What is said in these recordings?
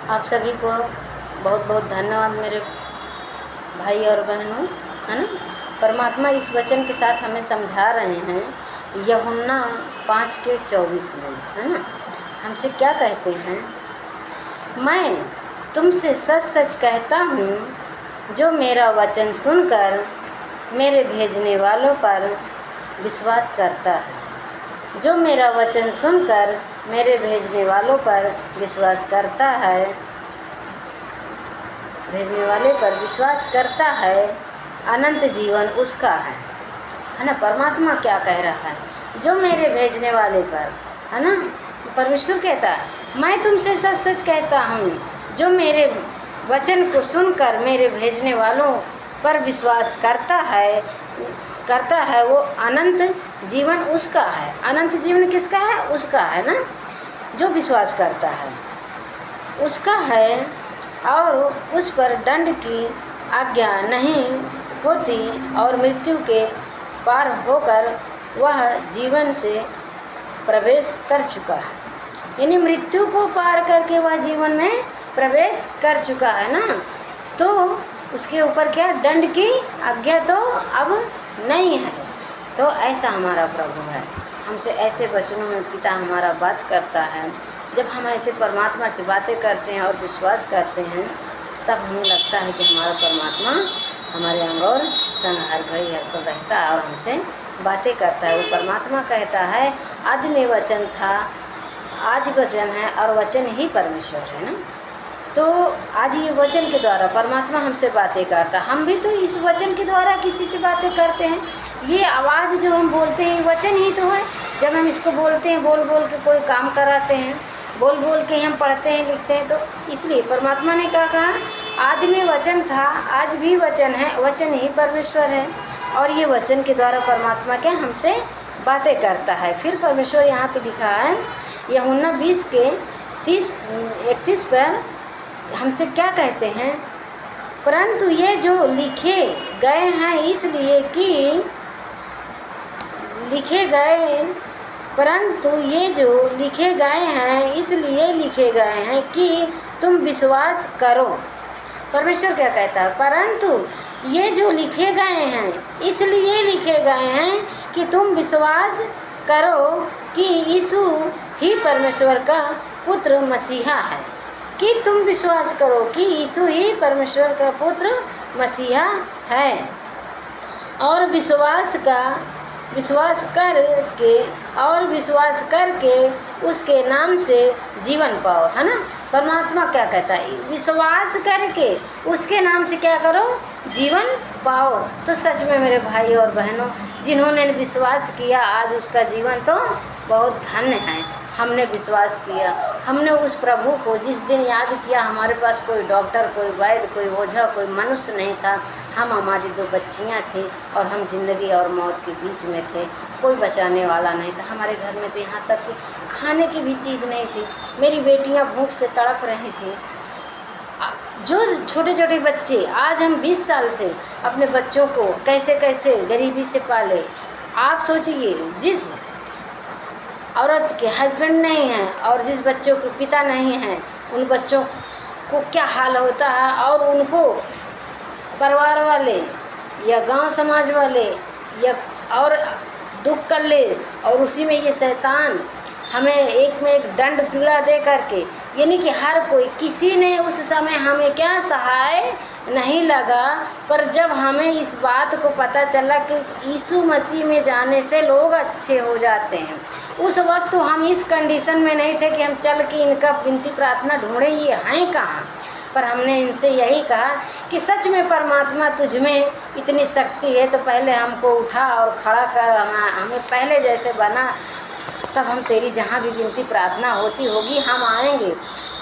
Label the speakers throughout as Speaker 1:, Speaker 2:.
Speaker 1: आप सभी को बहुत बहुत धन्यवाद मेरे भाई और बहनों, है ना। परमात्मा इस वचन के साथ हमें समझा रहे हैं यूहन्ना 5:24 में, है ना। हमसे क्या कहते हैं? मैं तुमसे सच सच कहता हूँ, जो मेरा वचन सुनकर मेरे भेजने वालों पर विश्वास करता है, जो मेरा वचन सुनकर मेरे भेजने वालों पर विश्वास करता है, भेजने वाले पर विश्वास करता है, अनंत जीवन उसका है ना। परमात्मा क्या कह रहा है? जो मेरे भेजने वाले पर, है ना। परमेश्वर कहता है, मैं तुमसे सच सच कहता हूँ, जो मेरे वचन को सुनकर मेरे भेजने वालों पर विश्वास करता है वो अनंत जीवन उसका है। अनंत जीवन किसका है? उसका है ना, जो विश्वास करता है उसका है, और उस पर दंड की आज्ञा नहीं होती, और मृत्यु के पार होकर वह जीवन से प्रवेश कर चुका है। यानी मृत्यु को पार करके वह जीवन में प्रवेश कर चुका है ना, तो उसके ऊपर क्या दंड की आज्ञा तो अब नहीं है। तो ऐसा हमारा प्रभु है, हमसे ऐसे वचनों में पिता हमारा बात करता है। जब हम ऐसे परमात्मा से बातें करते हैं और विश्वास करते हैं, तब हमें लगता है कि हमारा परमात्मा हमारे अंग और संग हर घड़ी हर पल रहता है और हमसे बातें करता है। वो परमात्मा कहता है, आदि में वचन था, आज वचन है, और वचन ही परमेश्वर है ना। तो आज ये वचन के द्वारा परमात्मा हमसे बातें करता है। हम भी तो इस वचन के द्वारा किसी से बातें करते हैं। ये आवाज़ जो हम बोलते हैं वचन ही तो है। जब हम इसको बोलते हैं, बोल बोल के कोई काम कराते हैं, बोल बोल के हम पढ़ते हैं लिखते हैं, तो इसलिए परमात्मा ने क्या कहा? आदि में वचन था, आज भी वचन है, वचन ही परमेश्वर है। और ये वचन के द्वारा परमात्मा क्या हमसे बातें करता है। फिर परमेश्वर यहाँ पे लिखा है यूहन्ना 20:31 पर हमसे क्या कहते हैं? परंतु ये जो लिखे गए हैं इसलिए कि परंतु ये जो लिखे गए हैं इसलिए लिखे गए हैं कि तुम विश्वास करो। परमेश्वर क्या कहता है? परंतु ये जो लिखे गए हैं इसलिए लिखे गए हैं कि तुम विश्वास करो कि यीशु ही परमेश्वर का पुत्र मसीहा है। कि तुम विश्वास करो कि यीशु ही परमेश्वर का पुत्र मसीहा है, और विश्वास करके उसके नाम से जीवन पाओ, है ना। परमात्मा क्या कहता है? विश्वास करके उसके नाम से क्या करो? जीवन पाओ। तो सच में मेरे भाई और बहनों, जिन्होंने विश्वास किया आज उसका जीवन तो बहुत धन्य है। हमने विश्वास किया, हमने उस प्रभु को जिस दिन याद किया, हमारे पास कोई डॉक्टर, कोई वैद्य, कोई ओझा, कोई मनुष्य नहीं था। हमारी 2 बच्चियां थी और हम ज़िंदगी और मौत के बीच में थे। कोई बचाने वाला नहीं था हमारे घर में, तो यहाँ तक कि खाने की भी चीज़ नहीं थी। मेरी बेटियां भूख से तड़प रही थी। जो छोटे छोटे बच्चे, आज हम 20 साल से अपने बच्चों को कैसे कैसे गरीबी से पाले। आप सोचिए, जिस औरत के हस्बैंड नहीं हैं और जिस बच्चों के पिता नहीं हैं, उन बच्चों को क्या हाल होता है। और उनको परिवार वाले या गांव समाज वाले या और दुख कलेश, और उसी में ये शैतान हमें एक में एक दंड पीड़ा दे करके, यानी कि हर कोई, किसी ने उस समय हमें क्या सहाय नहीं लगा। पर जब हमें इस बात को पता चला कि यीशु मसीह में जाने से लोग अच्छे हो जाते हैं, उस वक्त तो हम इस कंडीशन में नहीं थे कि हम चल के इनका विनती प्रार्थना ढूंढें, ये हैं कहाँ। पर हमने इनसे यही कहा कि सच में परमात्मा तुझ में इतनी शक्ति है, तो पहले हमको उठा और खड़ा कर, हमें पहले जैसे बना, तब हम तेरी जहाँ भी विनती प्रार्थना होती होगी हम आएंगे।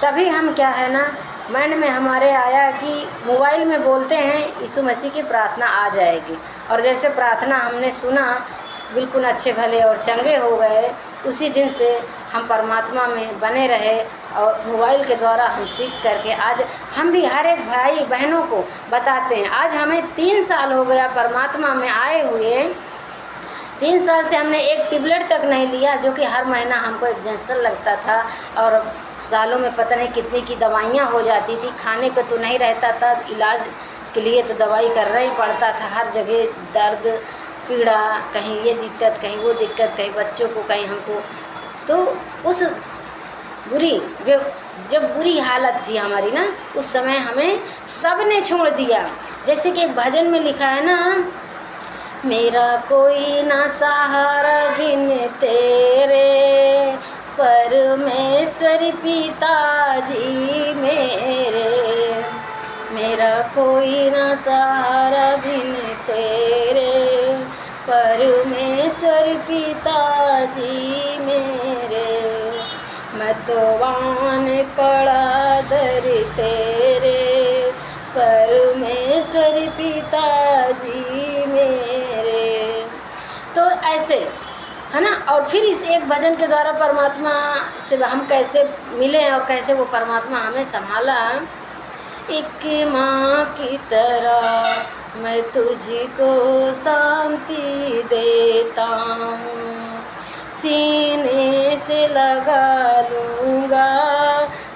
Speaker 1: तभी हम क्या है ना, माइंड में हमारे आया कि मोबाइल में बोलते हैं यीशु मसीह की प्रार्थना आ जाएगी, और जैसे प्रार्थना हमने सुना, बिल्कुल अच्छे भले और चंगे हो गए। उसी दिन से हम परमात्मा में बने रहे, और मोबाइल के द्वारा हम सीख करके आज हम भी हर एक भाई बहनों को बताते हैं। आज हमें 3 साल हो गया परमात्मा में आए हुए। 3 साल से हमने एक टेबलेट तक नहीं लिया, जो कि हर महीना हमको एक इंजेक्शन लगता था और सालों में पता नहीं कितनी की दवाइयाँ हो जाती थी, खाने को तो नहीं रहता था, इलाज के लिए तो दवाई करना ही पड़ता था। हर जगह दर्द पीड़ा, कहीं ये दिक्कत कहीं वो दिक्कत, कहीं बच्चों को कहीं हमको। तो उस जब बुरी हालत थी हमारी ना, उस समय हमें सब ने छोड़ दिया। जैसे कि एक भजन में लिखा है ना, मेरा कोई ना सहारा बिन तेरे, परमेश्वर पिताजी मेरे, मेरा कोई ना सहारा बिन तेरे, परमेश्वर पिताजी मेरे, मैं तो वान पड़ा दर तेरे, परमेश्वर पिताजी मेरे। तो ऐसे है ना। और फिर इस एक भजन के द्वारा परमात्मा से हम कैसे मिले और कैसे वो परमात्मा हमें संभाला। एक माँ की तरह मैं तुझको शांति देता हूँ, सीने से लगा लूँगा,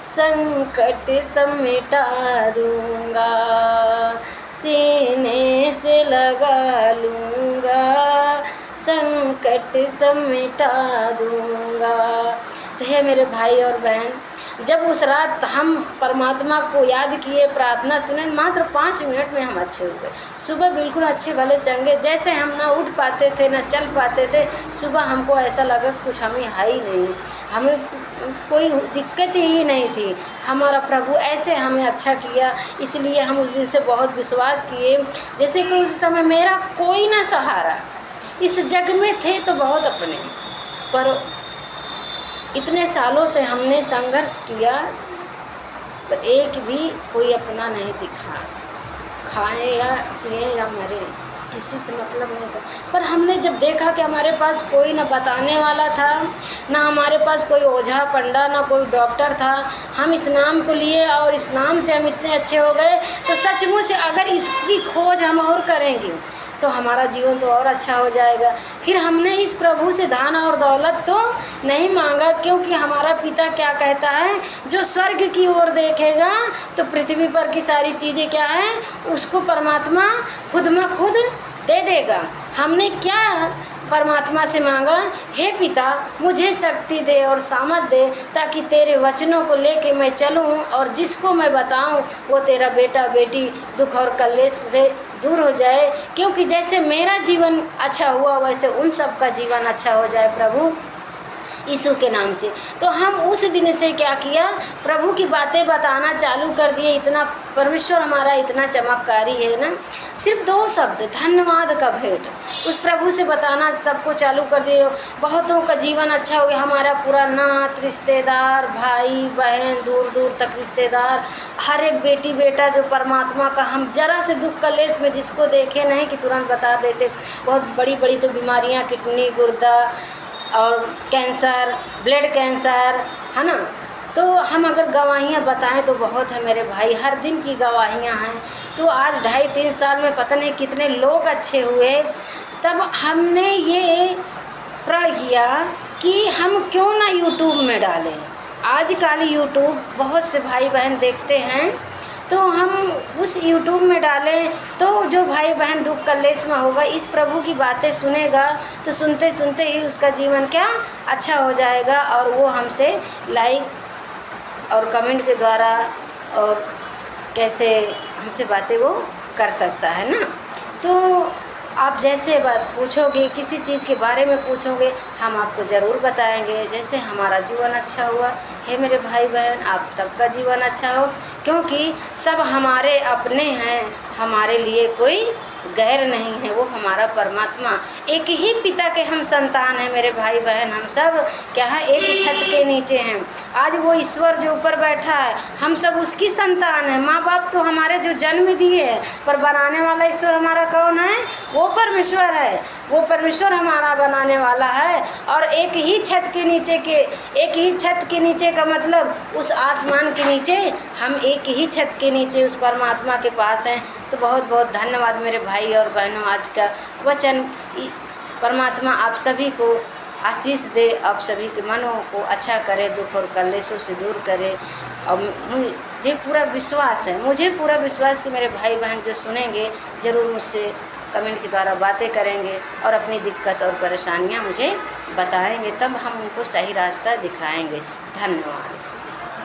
Speaker 1: संकट सब मिटा दूँगा, सीने से लगा लूँगा, संकट सब मिटा दूँगा। तो है मेरे भाई और बहन, जब उस रात हम परमात्मा को याद किए, प्रार्थना सुने, मात्र 5 मिनट में हम अच्छे हो गए। सुबह बिल्कुल अच्छे भले चंगे, जैसे हम ना उठ पाते थे ना चल पाते थे। सुबह हमको ऐसा लगा कुछ हमें है ही नहीं, हमें कोई दिक्कत ही नहीं थी। हमारा प्रभु ऐसे हमें अच्छा किया, इसलिए हम उस दिन से बहुत विश्वास किए। जैसे कि उस समय मेरा कोई ना सहारा, इस जग में थे तो बहुत अपने, पर इतने सालों से हमने संघर्ष किया, पर एक भी कोई अपना नहीं दिखा। खाएं या पिए या मरे, किसी से मतलब नहीं था। पर हमने जब देखा कि हमारे पास कोई ना बताने वाला था, ना हमारे पास कोई ओझा पंडा, ना कोई डॉक्टर था, हम इस नाम को लिए और इस नाम से हम इतने अच्छे हो गए। तो सचमुच अगर इसकी खोज हम और करेंगे तो हमारा जीवन तो और अच्छा हो जाएगा। फिर हमने इस प्रभु से धन और दौलत तो नहीं मांगा, क्योंकि हमारा पिता क्या कहता है, जो स्वर्ग की ओर देखेगा तो पृथ्वी पर की सारी चीज़ें क्या है, उसको परमात्मा खुद में खुद दे देगा। हमने क्या परमात्मा से मांगा, हे पिता मुझे शक्ति दे और सामर्थ दे, ताकि तेरे वचनों को लेके मैं चलूं और जिसको मैं बताऊं वो तेरा बेटा बेटी दुख और कलेश से दूर हो जाए। क्योंकि जैसे मेरा जीवन अच्छा हुआ वैसे उन सब का जीवन अच्छा हो जाए प्रभु यीशु के नाम से। तो हम उस दिन से क्या किया, प्रभु की बातें बताना चालू कर दिए। इतना परमेश्वर हमारा इतना चमत्कारी है ना, सिर्फ 2 शब्द धन्यवाद का भेंट उस प्रभु से बताना सबको चालू कर दिए। बहुतों का जीवन अच्छा हो गया। हमारा पूरा नात रिश्तेदार, भाई बहन, दूर दूर तक रिश्तेदार, हर एक बेटी बेटा जो परमात्मा का, हम जरा से दुख कलेश में जिसको देखे नहीं कि तुरंत बता देते। बहुत बड़ी बड़ी तो बीमारियाँ, किडनी, गुर्दा और कैंसर, ब्लड कैंसर, है ना। तो हम अगर गवाहियाँ बताएं तो बहुत है मेरे भाई, हर दिन की गवाहियाँ हैं। तो आज 2.5-3 साल में पता नहीं कितने लोग अच्छे हुए। तब हमने ये प्रण किया कि हम क्यों ना यूट्यूब में डालें। आजकल यूट्यूब बहुत से भाई बहन देखते हैं, तो हम उस यूट्यूब में डालें तो जो भाई बहन दुख कलेश में होगा, इस प्रभु की बातें सुनेगा तो सुनते सुनते ही उसका जीवन क्या अच्छा हो जाएगा। और वो हमसे लाइक और कमेंट के द्वारा और कैसे हमसे बातें वो कर सकता है ना। तो आप जैसे बात पूछोगे, किसी चीज़ के बारे में पूछोगे, हम आपको ज़रूर बताएंगे। जैसे हमारा जीवन अच्छा हुआ है मेरे भाई बहन, आप सबका जीवन अच्छा हो, क्योंकि सब हमारे अपने हैं, हमारे लिए कोई गैर नहीं है। वो हमारा परमात्मा, एक ही पिता के हम संतान हैं मेरे भाई बहन। हम सब क्या है, एक ही छत के नीचे हैं। आज वो ईश्वर जो ऊपर बैठा है, हम सब उसकी संतान हैं। माँ बाप तो हमारे जो जन्म दिए हैं, पर बनाने वाला ईश्वर हमारा कौन है, वो परमेश्वर है। वो परमेश्वर हमारा बनाने वाला है। और एक ही छत के नीचे के, एक ही छत के नीचे का मतलब उस आसमान के नीचे, हम एक ही छत के नीचे उस परमात्मा के पास हैं। तो बहुत बहुत धन्यवाद मेरे भाई और बहनों। आज का वचन परमात्मा आप सभी को आशीष दे, आप सभी के मनों को अच्छा करे, दुख और कलेशों से दूर करे। और मुझे पूरा विश्वास कि मेरे भाई बहन जो सुनेंगे ज़रूर मुझसे कमेंट के द्वारा बातें करेंगे और अपनी दिक्कत और परेशानियां मुझे बताएंगे, तब हम उनको सही रास्ता दिखाएंगे। धन्यवाद।